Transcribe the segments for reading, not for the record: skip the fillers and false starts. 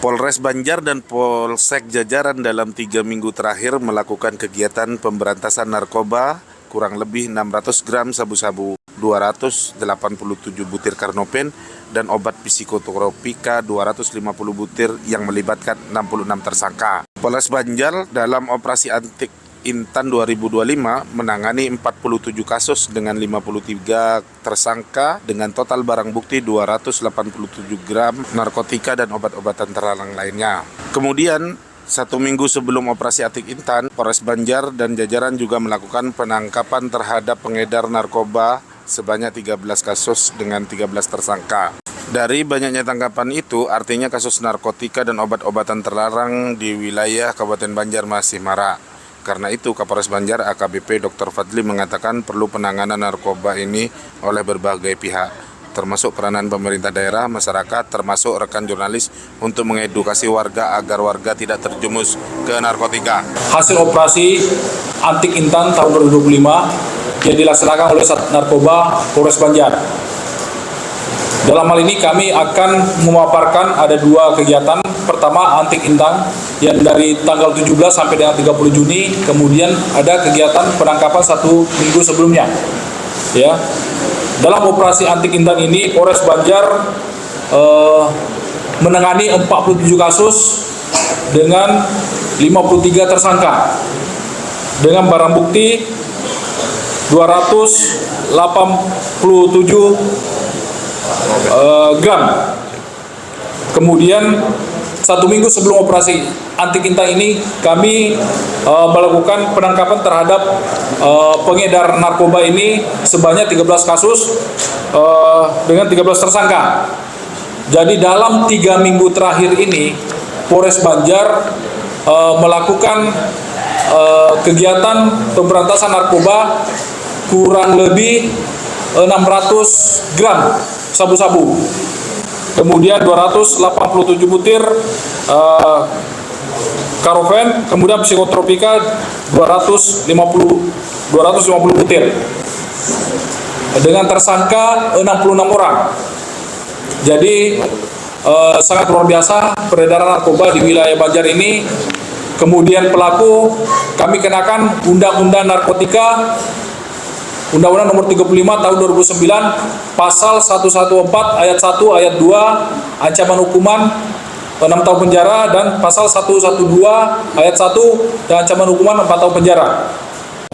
Polres Banjar dan Polsek jajaran dalam 3 minggu terakhir melakukan kegiatan pemberantasan narkoba kurang lebih 600 gram sabu-sabu, 287 butir karnopen, dan obat psikotropika 250 butir yang melibatkan 66 tersangka. Polres Banjar dalam operasi Antik Intan 2025 menangani 47 kasus dengan 53 tersangka dengan total barang bukti 287 gram narkotika dan obat-obatan terlarang lainnya. Kemudian, 1 minggu sebelum operasi Antik Intan, Polres Banjar dan jajaran juga melakukan penangkapan terhadap pengedar narkoba sebanyak 13 kasus dengan 13 tersangka. Dari banyaknya tangkapan itu, artinya kasus narkotika dan obat-obatan terlarang di wilayah Kabupaten Banjar masih marak. Karena itu, Kapolres Banjar AKBP Dr. Fadli mengatakan perlu penanganan narkoba ini oleh berbagai pihak, termasuk peranan pemerintah daerah, masyarakat, termasuk rekan jurnalis untuk mengedukasi warga agar warga tidak terjumus ke narkotika. Hasil operasi Antik Intan tahun 2025 yang dilaksanakan oleh Sat Narkoba Polres Banjar. Dalam hal ini kami akan memaparkan ada 2 kegiatan. Pertama, Antik Intan yang dari tanggal 17 sampai dengan 30 Juni. Kemudian ada kegiatan penangkapan 1 minggu sebelumnya. Ya. Dalam operasi Antik Intan ini, Polres Banjar menangani 47 kasus dengan 53 tersangka dengan barang bukti 287 gram. Kemudian 1 minggu sebelum operasi Antik Intan ini kami melakukan penangkapan terhadap pengedar narkoba ini sebanyak 13 kasus dengan 13 tersangka. Jadi dalam 3 minggu terakhir ini Polres Banjar melakukan kegiatan pemberantasan narkoba kurang lebih 600 gram sabu-sabu, kemudian 287 butir karofen, kemudian psikotropika 250 butir dengan tersangka 66 orang. Jadi sangat luar biasa peredaran narkoba di wilayah Banjar ini. Kemudian pelaku kami kenakan Undang-Undang Narkotika, Undang-Undang Nomor 35 Tahun 2009, Pasal 114 Ayat 1 Ayat 2, ancaman hukuman 6 tahun penjara, dan Pasal 112 Ayat 1 dan ancaman hukuman 4 tahun penjara.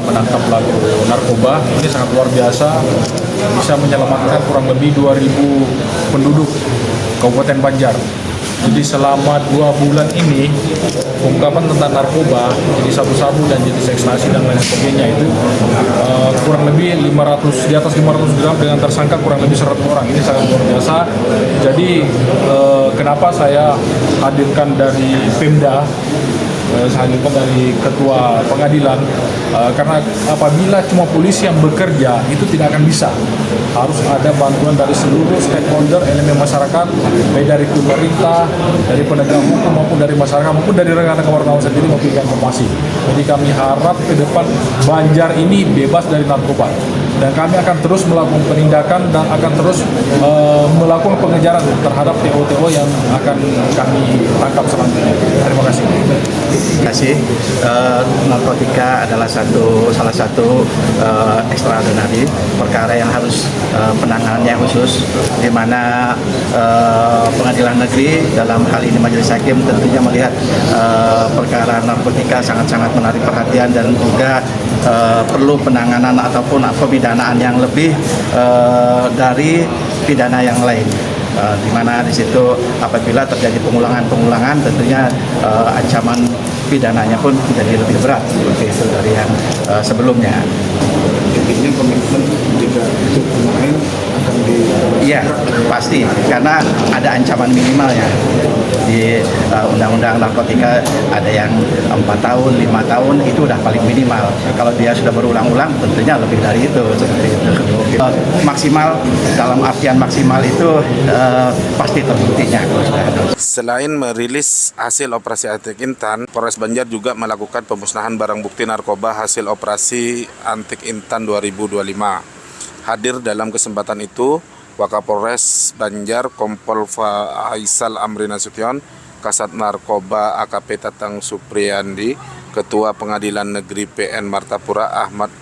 Menangkap pelaku narkoba ini sangat luar biasa, bisa menyelamatkan kurang lebih 2.000 penduduk Kabupaten Banjar. Jadi selama 2 bulan ini pengungkapan tentang narkoba, jadi sabu-sabu dan jenis ekstasi dan lain sebagainya itu kurang lebih 500, di atas 500 gram dengan tersangka kurang lebih 100 orang. Ini sangat luar biasa. Jadi kenapa saya hadirkan dari Pemda, saya hadirkan dari Ketua Pengadilan, karena apabila cuma polisi yang bekerja itu tidak akan bisa. Harus ada bantuan dari seluruh stakeholder, elemen masyarakat, baik dari pemerintah, dari penegak hukum, maupun dari masyarakat, maupun dari rekan-rekan wartawan sendiri memberikan informasi. Jadi kami harap ke depan Banjar ini bebas dari narkoba. Dan kami akan terus melakukan penindakan dan akan terus melakukan pengejaran terhadap TO-TO yang akan kami tangkap selanjutnya. Terima kasih. Terima kasih. Narkotika adalah salah satu ekstraordinari perkara yang harus penanganannya khusus, di mana Pengadilan Negeri dalam hal ini Majelis Hakim tentunya melihat perkara narkotika sangat-sangat menarik perhatian dan juga perlu penanganan ataupun pemidanaan yang lebih dari pidana yang lain. Di mana di situ apabila terjadi pengulangan tentunya ancaman pidananya pun menjadi lebih berat seperti itu dari yang sebelumnya. Intinya komitmen jika itu pemain akan di. Iya, pasti, karena ada ancaman minimalnya. Di Undang-Undang Narkotika ada yang 4 tahun, 5 tahun, itu udah paling minimal. Kalau dia sudah berulang-ulang tentunya lebih dari itu, seperti itu. Maksimal, dalam artian maksimal itu pasti terbuktinya. Selain merilis hasil operasi Antik Intan, Polres Banjar juga melakukan pemusnahan barang bukti narkoba hasil operasi Antik Intan 2025. Hadir dalam kesempatan itu Wakapolres Banjar Kompol Faisal Amri Nasution, Kasat Narkoba AKP Tatang Supriyandi, Ketua Pengadilan Negeri PN Martapura Ahmad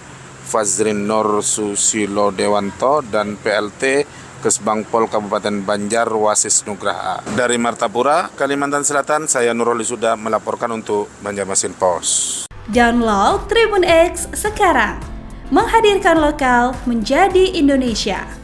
Fazrin Nur Susilo Dewanto, dan PLT Kesbangpol Kabupaten Banjar Wasis Nugraha. Dari Martapura, Kalimantan Selatan, saya Nurul Suda melaporkan untuk Banjarmasin Post. Download Tribun X sekarang, menghadirkan lokal menjadi Indonesia.